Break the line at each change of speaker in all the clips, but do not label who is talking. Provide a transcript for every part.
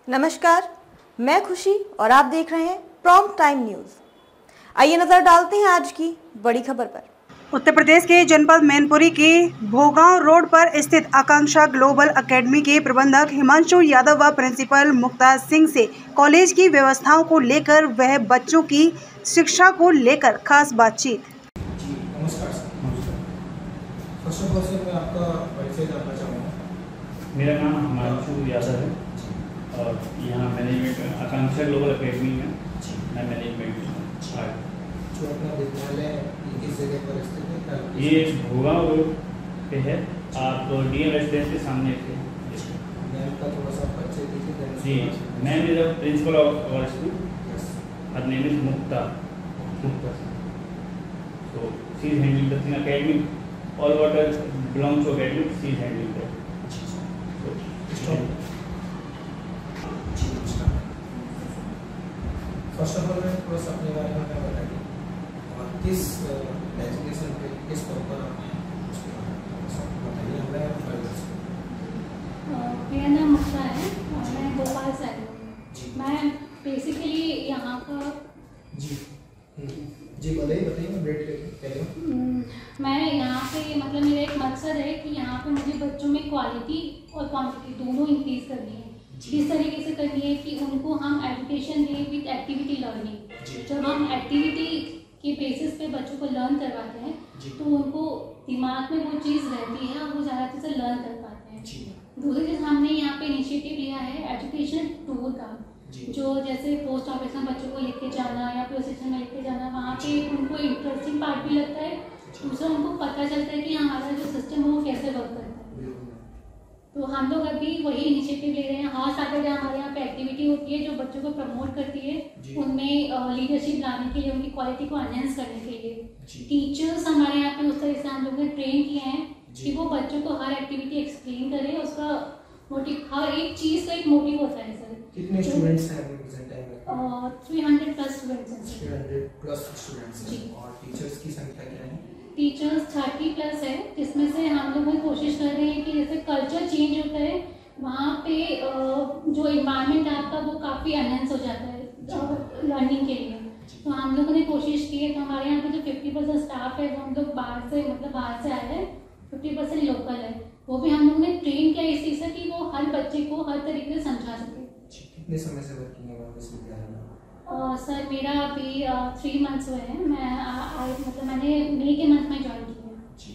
नमस्कार, मैं खुशी और आप देख रहे हैं प्रॉम्प्ट टाइम न्यूज। आइए नजर डालते हैं आज की बड़ी खबर पर।
उत्तर प्रदेश के जनपद मैनपुरी के भोगांव रोड पर स्थित आकांक्षा ग्लोबल एकेडमी के प्रबंधक हिमांशु यादव व प्रिंसिपल मुक्ता सिंह से कॉलेज की व्यवस्थाओं को लेकर वह बच्चों की शिक्षा को लेकर खास बातचीत।
जी नमस्कार sir. First of all sir मैं आपका परिचय जानना चाहूँगा।
मेरा नाम हिमांशु यादव है और यहाँ मैनेजमेंट आकांक्षा ग्लोबल एकेडमी में मैं मैनेजमेंट
जो अपना विद्यालय किस जगह पर स्थित है?
ये भोगांव रोड पे है। आप डीएम रेसिडेंस के सामने थे।
मैम का थोड़ा सा परिचय दीजिए।
जी, ma'am is the principal of our school. Her name is Mukta. So she is handling the thing academic. All what belongs to academic, she is handling that.
First of all मैं थोड़ा सा अपने बारे में बताइए और किस डेजिग्नेशन पे किस पद पर आप हैं उसके बारे में बताइए।
मेरा नाम मुक्ता है और मैं भोपाल से आई हूँ। मैं बेसिकली यहाँ का
जी बताइए मैं वेट करके
मैं यहाँ पे मतलब मेरा एक मकसद है कि यहाँ पे मुझे बच्चों में क्वालिटी और क्वांटिटी दोनों इंक्रीज करनी है। इस तरीके से करनी है कि उनको हम एजुकेशन दें विद एक्टिविटी लर्निंग। जब हम एक्टिविटी के बेसिस पे बच्चों को लर्न करवाते हैं तो उनको दिमाग में वो चीज़ रहती है और वो ज़्यादा अच्छे से लर्न कर पाते हैं। दूसरी चीज़ हमने यहाँ पे इनिशिएटिव लिया है एजुकेशन टूर का, जो जैसे पोस्ट ऑफिस में बच्चों को लेके जाना या पुलिस स्टेशन में लेके जाना, वहाँ पे उनको इंटरेस्टिंग पार्ट भी लगता है। दूसरा उनको पता चलता है कि हमारा जो सिस्टम है वो कैसे वर्क करता है। तो हम लोग अभी वही इनिशिएटिव ले रहे हैं। हाँ, सैटरडे हमारे यहाँ पे एक्टिविटी होती है जो बच्चों को प्रमोट करती है, उनमें लीडरशिप लाने के लिए, उनकी क्वालिटी को एनहेंस करने के लिए। टीचर्स हमारे यहाँ पे उस तरह से हम लोग ने ट्रेन किए हैं कि वो बच्चों को हर एक्टिविटी एक्सप्लेन करें, उसका मोटिव, हर एक चीज़ का एक मोटिव होता है सर।
कितने स्टूडेंट्स हैं अभी प्रेजेंट टाइम में?
300+ स्टूडेंट्स हैं।
300+ स्टूडेंट्स हैं और टीचर्स की संख्या क्या है?
टीचर्स 30+ है, जिसमें से हम लोग कोशिश कर रहे हैं कि जैसे कल्चर चेंज होता है वहाँ पे जो इन्वायरमेंट आपका वो काफ़ी एनहेंस हो जाता है लर्निंग के लिए। तो हम लोगों ने कोशिश की है। तो हमारे यहाँ पे जो 50% स्टाफ है वो हम लोग बाहर से आए हैं, 50% लोकल है। वो भी हम लोगों ने ट्रेन किया इस चीज़ से कि वो हर बच्चे को हर तरीके से समझा सके।
कितने समय से वर्किंग है इस विद्यालय में?
सर मेरा अभी 3 मंथ्स हुए हैं। मतलब मैंने मई के मंथ में ज्वाइन किया है।
जी,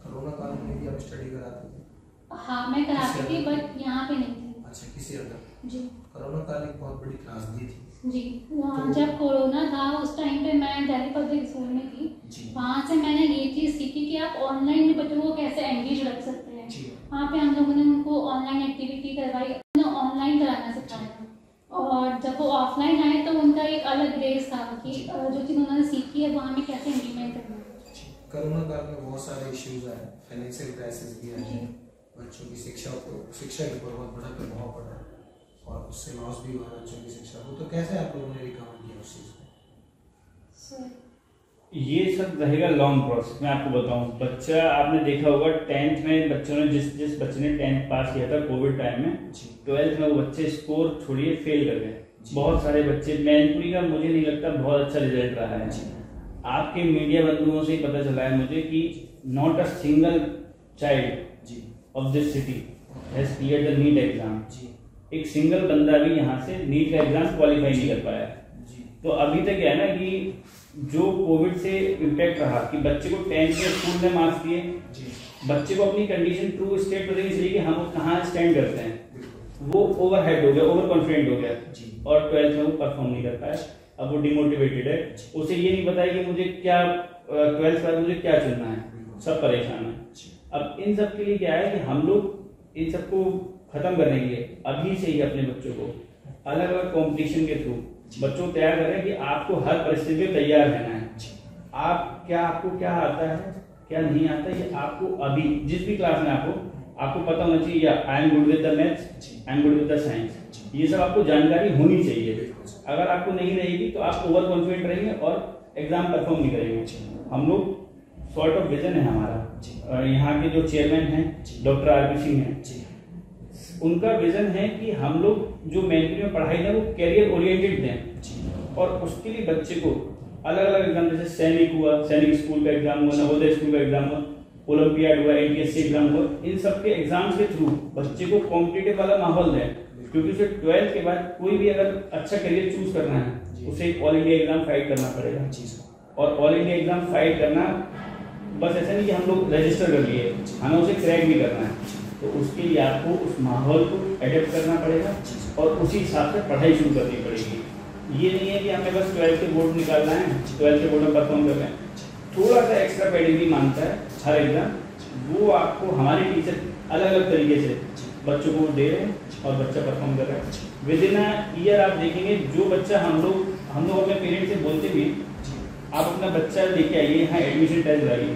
कोरोना काल में भी आप स्टडी कराते थे?
हाँ, मैं कराती थी बट यहाँ पे नहीं थी।
अच्छा, किसी अदर?
जी,
कोरोना काल एक बहुत बड़ी त्रासदी थी।
जी, जब कोरोना था उस टाइम पे मैं दिल्ली पब्लिक स्कूल में थी। वहाँ से मैंने ये चीज़ सीखी कि आप ऑनलाइन में बच्चों को कैसे एंगेज रख सकते हैं। वहाँ पे हम लोगों ने उनको ऑनलाइन एक्टिविटी करवाई, ऑनलाइन कराना सिखाया। और जब वो ऑफलाइन आए तो उनका एक अलग ग्रेस था कि जो चीज़ उन्होंने सीखी है वो हमें कैसे इम्प्लीमेंट करना है।
कोरोना काल में बहुत सारे इश्यूज आए, फाइनेंशियल क्राइसिस भी आए, बच्चों की शिक्षा के ऊपर बहुत बड़ा प्रभाव पड़ा और उससे लॉस भी हुआ बच्चों की शिक्षा को। तो कैसे आप लोगों ने रिकवर किया उस चीज़ को?
ये सब रहेगा लॉन्ग प्रोसेस। मैं आपको बताऊं, बच्चा आपने देखा होगा 10th में बच्चों ने जिस बच्चे ने 10th पास किया था कोविड टाइम में, 12th में वो बच्चे स्कोर छोड़िए फेल कर गए। बहुत सारे बच्चे, मैनपुरी का मुझे नहीं लगता बहुत अच्छा रिजल्ट रहा है। आपके मीडिया बंधुओं से ही पता चला है मुझे कि not a single child of this city has cleared the NEET exam. एक सिंगल बंदा भी यहाँ से नीट का एग्जाम क्वालिफाई नहीं कर पाया। तो अभी तक क्या है ना कि जो कोविड से इम्पैक्ट रहा कि बच्चे को 10th में स्कूल में मार्क्स दिए, बच्चे को अपनी कंडीशन ट्रू स्टेट पता नहीं चली कि हम कहाँ स्टैंड करते हैं। वो ओवरहेड हो गया, ओवर कॉन्फिडेंट हो गया और 12th में वो परफॉर्म नहीं कर पाया। अब वो डिमोटिवेटेड है, उसे ये नहीं पता है कि मुझे क्या 12th बाद मुझे क्या चुनना है, सब परेशान है। अब इन सब के लिए क्या है कि हम लोग इन सबको खत्म करने के लिए अभी से ही अपने बच्चों को अलग अलग कॉम्पिटिशन के थ्रू बच्चों को तैयार करें कि आपको हर परिस्थिति में तैयार रहना है। आपको क्या आता है क्या नहीं आता, ये आपको अभी जिस भी क्लास में आपको पता होना चाहिए। I am good with the maths, I am good with the science, ये सब आपको जानकारी होनी चाहिए। अगर आपको नहीं रहेगी तो आप ओवर कॉन्फिडेंट रहेंगे और एग्जाम परफॉर्म नहीं करेंगे। हम लोग सॉर्ट ऑफ विजन है हमारा। यहाँ के जो चेयरमैन हैं डॉक्टर आर.पी. सिंह हैं, उनका विजन है कि हम लोग जो मैनपुरी में पढ़ाई है वो कैरियर ओरिएंटेड दें, और उसके लिए बच्चे को अलग अलग एग्जाम, जैसे सैनिक हुआ, सैनिक स्कूल का एग्जाम हुआ, नवोदय स्कूल का एग्जाम हुआ, ओलंपियाड हुआ, एनटीएससी एग्जाम हुआ, इन सब के एग्जाम्स के थ्रू बच्चे को कॉम्पिटिटिव वाला माहौल दें, क्योंकि उसे 12th के बाद कोई भी अगर अच्छा करियर चूज करना है उसे ऑल इंडिया एग्जाम फाइट करना पड़ेगा। और ऑल इंडिया एग्जाम फाइट करना बस ऐसा नहीं कि हम लोग रजिस्टर कर लिए, हमें उसे क्रैक भी करना है, तो उसके लिए आपको उस माहौल को एडेप्ट करना पड़ेगा और उसी हिसाब से पढ़ाई शुरू करनी पड़ेगी। ये नहीं है कि हमें बस 12th के बोर्ड निकालना है, 12th के बोर्ड में परफॉर्म कर रहे हैं, थोड़ा सा एक्स्ट्रा पेडिग्री मांगता है हर एग्जाम, वो आपको हमारे टीचर अलग अलग तरीके से बच्चों को दे रहे हैं और बच्चा परफॉर्म कर रहा है। विद इन अ ईयर आप देखेंगे जो बच्चा हम लोग अपने पेरेंट्स से बोलते भी, आप अपना बच्चा लेके आइए यहाँ एडमिशन टेस्ट लगाइए,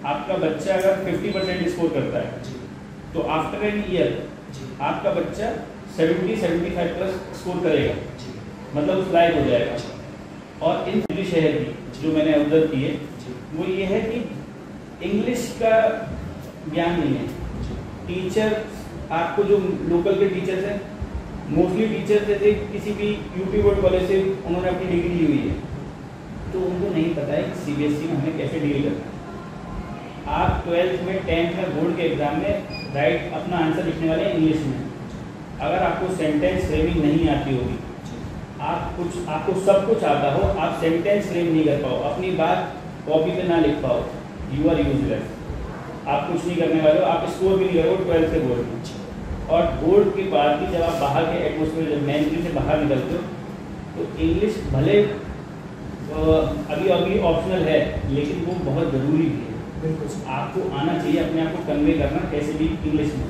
आपका बच्चा अगर 50% स्कोर करता है तो आफ्टर एन ईयर आपका बच्चा 70-75 प्लस स्कोर करेगा, मतलब उस लायक हो जाएगा। और इन सभी शहर की जो मैंने ऑब्जर्व किए वो ये है कि इंग्लिश का ज्ञान नहीं है। टीचर आपको जो लोकल के टीचर्स हैं, मोस्टली टीचर जैसे किसी भी यूपी बोर्ड कॉलेज से उन्होंने अपनी डिग्री ली हुई है, तो उनको नहीं पता है कि सीबीएसई में हमें कैसे डील करना है। आप 12th में 10th में बोर्ड के एग्जाम में राइट अपना आंसर लिखने वाले इंग्लिश में, अगर आपको सेंटेंस फ्रेमिंग नहीं आती होगी, आपको सब कुछ आता हो, आप सेंटेंस फ्रेम नहीं कर पाओ, अपनी बात कॉपी पे ना लिख पाओ, यू आर यूजलेस, आप कुछ नहीं करने वाले हो, आप स्कोर भी नहीं करोगे 12th के बोर्ड में। और बोर्ड के बाद भी जब आप बाहर के एटमोसफेयर, जब मैनपुरी से बाहर निकलते हो, तो इंग्लिश भले अभी ऑप्शनल है लेकिन वो बहुत ज़रूरी भी है। बिल्कुल आपको आना चाहिए अपने आप को कन्वे करना कैसे भी इंग्लिश में,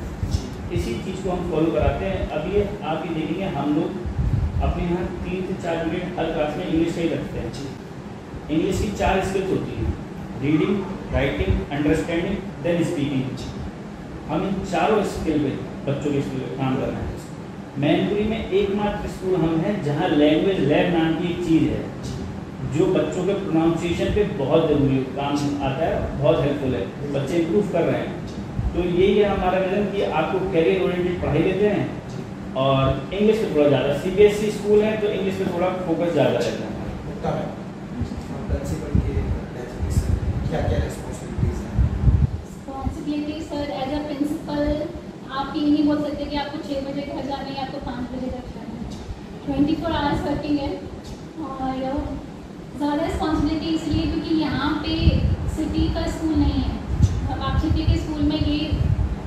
इसी चीज़ को हम फॉलो कराते हैं। अब ये आप ये देखेंगे हम लोग अपने यहाँ 3 से 4 यूनिट हर क्लास में इंग्लिश का ही रखते हैं। इंग्लिश की 4 स्किल्स होती हैं, reading, writing, understanding, then speaking. हम इन चारों स्किल पे बच्चों के स्कूल काम कर रहे हैं। मैनपुरी में एकमात्र स्कूल हम हैं जहाँ लैंग्वेज लैब नाम की एक चीज़ है जो बच्चों के प्रोनाउंसिएशन पे बहुत ज़रूरी काम आता है, बहुत हेल्पफुल है, बच्चे इंप्रूव कर रहे हैं। तो यही है हमारा विजन कि आपको कैरियर ओरिएंटेड पढ़ाई देते हैं और इंग्लिश पे थोड़ा ज़्यादा, सीबीएसई स्कूल है तो इंग्लिश पे थोड़ा फोकस ज़्यादा रहता है।
क्या रिस्पॉन्सिबिलिटीज हैं?
Responsibility sir as a principal आप ये नहीं बोल सकते कि आपको 6 बजे घर जाना है, आपको 5 बजे तक जाना है। 24 आवर्स वर्किंग है और ज़्यादा रिस्पॉन्सिबिलिटी इसलिए क्योंकि यहाँ पे सिटी का स्कूल नहीं है। अब आप सिटी के स्कूल में ये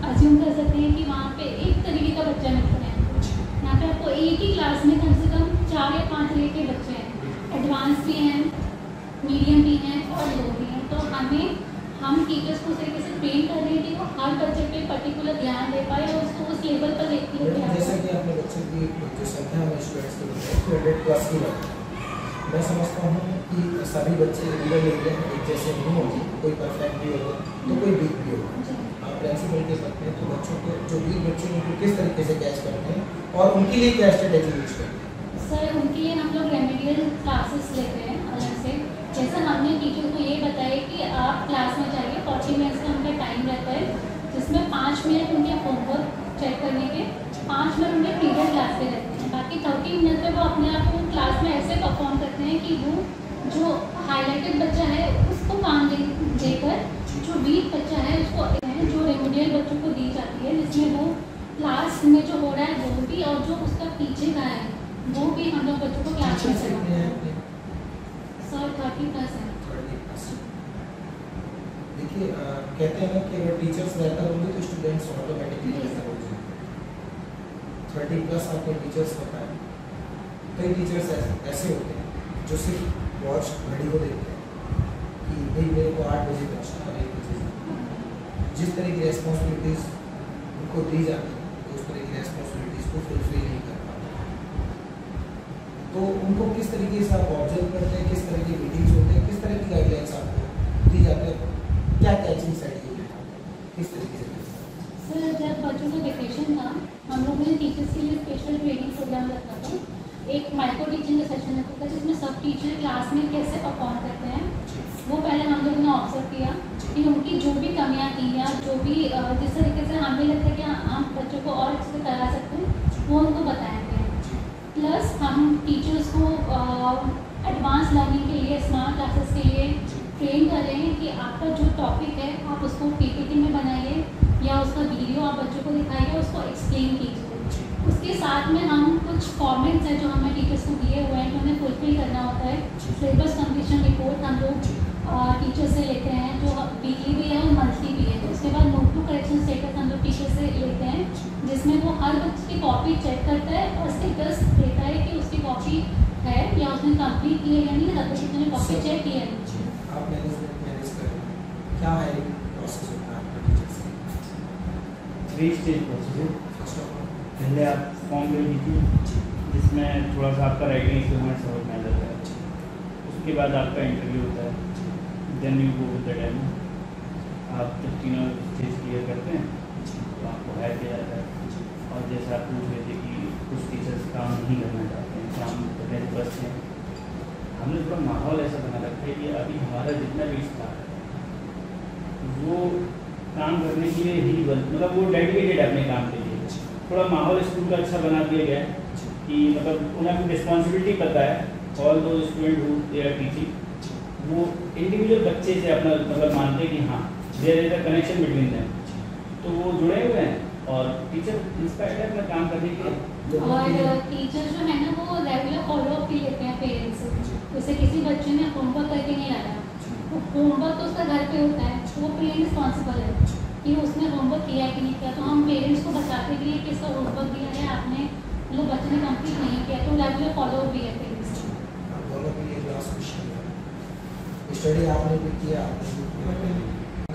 अज्यूम कर सकते हैं कि वहाँ पे एक तरीके का बच्चा मिलता है, यहाँ पे आपको एक ही क्लास में कम से कम 4 या 5 तरह के बच्चे हैं, एडवांस भी हैं, मीडियम भी हैं और लो भी हैं। तो हम टीचर्स को उस तरीके से ट्रेन कर रहे हैं कि वो हर बच्चे पे पर्टिकुलर ध्यान दे पाए और उसको उस लेवल पर लेके
जैसा कि आपने बच्चों की जो संख्या में स्टूडेंट्स की बताई 200+ की बात, मैं समझता हूँ कि सभी बच्चे इधर लेते हैं, एक जैसे नहीं होगी, कोई परफेक्ट भी होगा तो कोई वीक भी होगा। आप प्रिंसिपल के सकते हैं तो बच्चों को जो वीक बच्चे उनको किस तरीके से कैच करते हैं और उनके लिए क्या स्ट्रेटेजी यूज करते हैं?
सर उनके लिए हम लोग रेमेडियल क्लासेस लेते हैं अलग से। जैसा हमने टीचर को ये बताया कि आप क्लास में जाइए, 40 मिनट्स का उनका टाइम रहता है जिसमें 5 मिनट उनके होमवर्क चेक करने के, 5 मिनट उनके पीरियड क्लास पे रहते हैं, बाकी 30 मिनट में वो अपने आप को क्लास में ऐसे परफॉर्म करते हैं कि वो जो हाईलाइटेड बच्चा है उसको काम देकर जो वीक बच्चा है उसको जो रेमेडियल बच्चों को दी जाती है, जिसमें वो क्लास में जो हो रहा है वो भी और जो उसका पीछे का है वो भी हम लोग बच्चों को क्लास में करवाते हैं। सर 30+ है।
देखिए कहते हैं ना कि अगर टीचर्स बेहतर होंगे तो स्टूडेंट्स ऑटोमेटिकली बेहतर हो जाएंगे। 30+ आपको टीचर्स पता है, कई टीचर्स ऐसे होते हैं जो सिर्फ वॉच घड़ी को देखते हैं कि भाई मेरे को 8 बजे पहुँचना है, 1 बजे। जिस तरह की रेस्पॉन्सिबिलिटीज उनको दी जाती है उस तरह की रेस्पॉन्सिबिलिटीज को फुलफिल नहीं कर पाते, तो उनको किस तरीके से आप ऑब्जर्व करते हैं, किस तरह की मीटिंग्स होते हैं, किस तरह की गाइडलाइंस आपको दी जाती है, क्या कैचिंग स्ट्रेटजी है, किस तरीके से?
सर जब बच्चों का वेकेशन था हम लोगों ने टीचर्स के लिए स्पेशल ट्रेनिंग प्रोग्राम रखा था एक माइक्रो टीचिंग का सेशन होता है जिसमें सब टीचर क्लास में कैसे परफॉर्म करते हैं, वो पहले हम लोगों ने ऑब्जर्व किया कि उनकी जो भी कमियां थी या जो भी जिस तरीके से हमें लगता है कि हम बच्चों को और अच्छे से करा सकते हैं वो उनको बताया गया। प्लस हम टीचर्स को एडवांस लर्निंग के लिए, स्मार्ट क्लासेस के लिए ट्रेन कर रहे हैं कि आपका जो टॉपिक है आप उसको पीपीटी में बनाइए या उसका वीडियो आप बच्चों को दिखाइए, उसको एक्सप्लेन कीजिए। उसके साथ में हम कुछ फॉर्मेट्स हैं जो हमें टीचर्स को दिए हुए हैं कि उन्हें फुलफिल करना होता है। सिलेबस कंप्लीशन रिपोर्ट हम लोग टीचर से लेते हैं जो वीकली भी है और मंथली भी है। उसके बाद नोट टू करेक्शन स्टेटस हम लोग टीचर से लेते हैं जिसमें वो हर बच्चे की कॉपी चेक करता है और स्टेटस देता है कि उसकी कॉपी है या उसने कंप्लीट की है या नहीं, तब तक उसने कॉपी चेक की है।
आप मैनेज करें, क्या है प्रोसेस होता है आपका टीचर से?
3 स्टेज प्रोसेस है।
फर्स्ट ऑफ ऑल
पहले आप फॉर्म ले लीजिए जिसमें थोड़ा सा आपका राइटिंग से हमें समझ में आ जाता है। उसके बाद आपका इंटरव्यू होता है। Then you go with the demo. आप जब तीनों स्टेज क्लियर करते हैं तो आपको हायर किया जाता है। और जैसे आप पूछ रहे थे कि कुछ टीचर्स काम नहीं करना चाहते हैं, काम करने से बचते हैं, हमने थोड़ा माहौल ऐसा बना रखा है कि अभी हमारा जितना भी स्टाफ है वो काम करने के लिए ही मतलब वो डेडिकेटेड है अपने काम के लिए। थोड़ा माहौल स्कूल का अच्छा बना दिया गया है कि मतलब उन्हें अपनी रिस्पॉन्सिबिलिटी पता है। ऑल दो student who they are teaching वो इंडिविजुअल बच्चे से अपना मतलब मानते हैं कि हाँ there is a connection between them, तो वो जुड़े हुए हैं और टीचर इंस्पायर्ड है अपना काम करने के लिए।
और टीचर जो है ना वो रेगुलर फॉलोअप भी लेते हैं पेरेंट्स से। जैसे किसी बच्चे ने होमवर्क करके नहीं लाया, तो होमवर्क तो उसका घर पे होता है, वो पेरेंट रिस्पॉन्सिबल है कि उसने होमवर्क किया है कि नहीं किया। तो हम पेरेंट्स को बताते भी हैं कि इसका होमवर्क दिया है आपने, मतलब बच्चे ने कंप्लीट नहीं किया, तो रेगुलर फॉलोअप भी है पेरेंट्स से।
आप दोनों के लिए लास्ट क्वेश्चन है, स्टडी आपने भी किया, आपने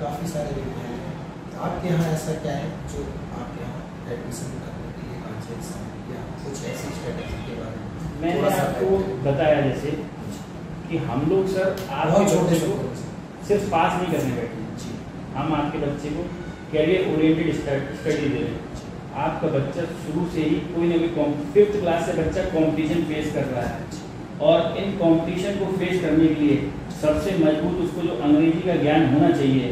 काफ़ी सारे विद्यालय हैं, तो आपके यहाँ ऐसा क्या है जो आपके यहाँ एडमिशन करने के लिए चांसेस या कुछ ऐसी स्ट्रेटेजी के बारे में?
मैंने आपको बताया जैसे कि हम लोग सर
बहुत छोटे
को सिर्फ पास नहीं करने बैठे हैं, हम आपके बच्चे को कैरियर ओरिएंटेड स्टडी दे रहे हैं। आपका बच्चा शुरू से ही कोई ना कोई 5th क्लास से बच्चा कंपटीशन फेस कर रहा है और इन कंपटीशन को फेस करने के लिए सबसे मजबूत उसको जो अंग्रेजी का ज्ञान होना चाहिए,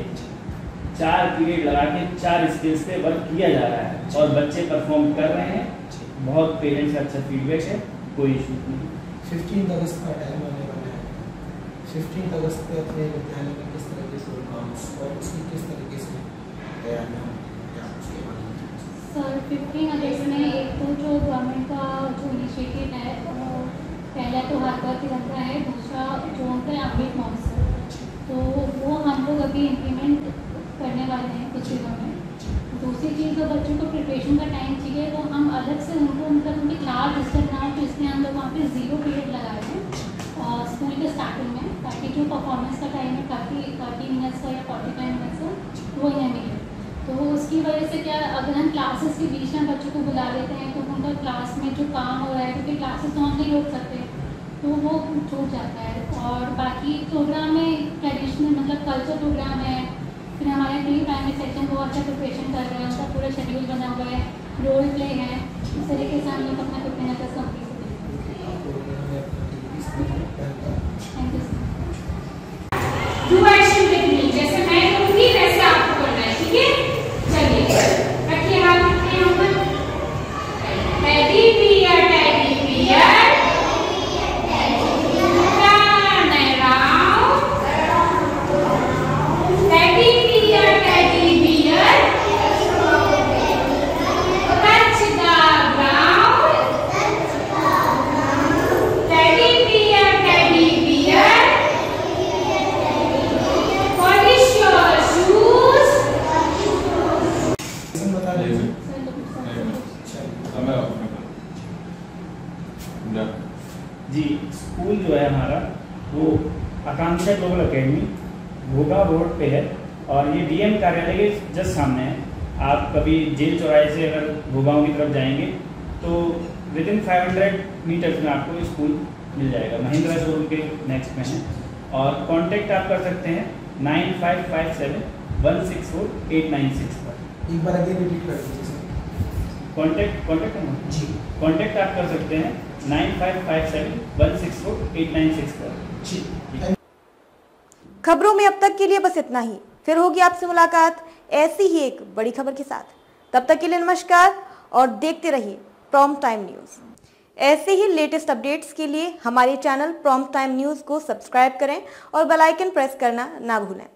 4 पीरियड लगा के 4 स्किल्स पे वर्क किया जा रहा है और बच्चे परफॉर्म कर रहे हैं। बहुत पेरेंट्स का अच्छा फीडबैक है, कोई इशू नहीं।
15 अगस्त का टाइम आने वाला है, 15 अगस्त पे अपने विद्यालय में किस तरह के प्रोग्राम्स और उसकी किस तरीके से तैयारियाँ या उसके बारे में?
सर 15 अगस्त में एक तो जो गवर्नमेंट का जो इनिशिएटिव है पहला तो हर बार तिरंगा है, दूसरा जो उनका अमृत महोत्सव, तो वो हम लोग अभी इम्प्लीमेंट करने वाले हैं कुछ दिनों में। दूसरी चीज़ जो बच्चों को प्रिपरेशन का टाइम चाहिए वो हम अलग से उनको मतलब उनकी क्लास डिस्टर्ब ना हो, तो इसलिए हम लोग वहाँ पे 0 पीरियड लगाए हैं स्कूल के स्टार्टिंग में, ताकि जो परफॉर्मेंस का टाइम है 30 मिनट्स का या 45 मिनट्स का वो इन्हें मिले। तो उसकी वजह से क्या, अगर हम क्लासेस के बीच में बच्चों को बुला लेते हैं तो उनका क्लास में जो काम हो रहा है, क्योंकि क्लासेस तो हम नहीं रोक सकते, तो वो छूट जाता है। और बाकी प्रोग्राम में ट्रेडिशनल मतलब कल्चर प्रोग्राम है, फिर हमारे प्री प्राइमरी सेक्शन बहुत अच्छा प्रिपरेशन कर रहे हैं, उनका पूरा शेड्यूल बना हुआ है, रोल प्ले है, इस तरीके से हम लोग अपना 15 अगस्त कंप्लीट करेंगे। Thank you sir.
Do action with me, जैसे मैं करूंगी वैसे आपको करना है, ठीक है? चलिए रखिए हाथ अपने ऊपर। Teddy bear teddy bear turn around, teddy bear teddy bear touch the ground, teddy bear teddy bear polish your shoes.
बता रहे हैं
जी, स्कूल जो है हमारा वो आकांक्षा ग्लोबल एकेडमी घोगा रोड पे है और ये डीएम कार्यालय के जस्ट सामने है। आप कभी जेल चौराहे से अगर भोगांव की तरफ जाएंगे तो विदिन 500 मीटर्स में आपको ये स्कूल मिल जाएगा। महिंद्रा शोरूम के नेक्स्ट में है और कांटेक्ट आप कर सकते हैं 9557164896 पर।
एक बार आगे रिपीट कर दीजिए सर।
कांटेक्ट
जी
कांटेक्ट आप कर सकते हैं 9557164896 पर।
जी।
खबरों में अब तक के लिए बस इतना ही। फिर होगी आपसे मुलाकात ऐसी ही एक बड़ी खबर के साथ। तब तक के लिए नमस्कार और देखते रहिए प्रॉम्प्ट टाइम न्यूज़। ऐसे ही लेटेस्ट अपडेट्स के लिए हमारे चैनल प्रॉम्प्ट टाइम न्यूज़ को सब्सक्राइब करें और बेल आइकन प्रेस करना ना भूलें।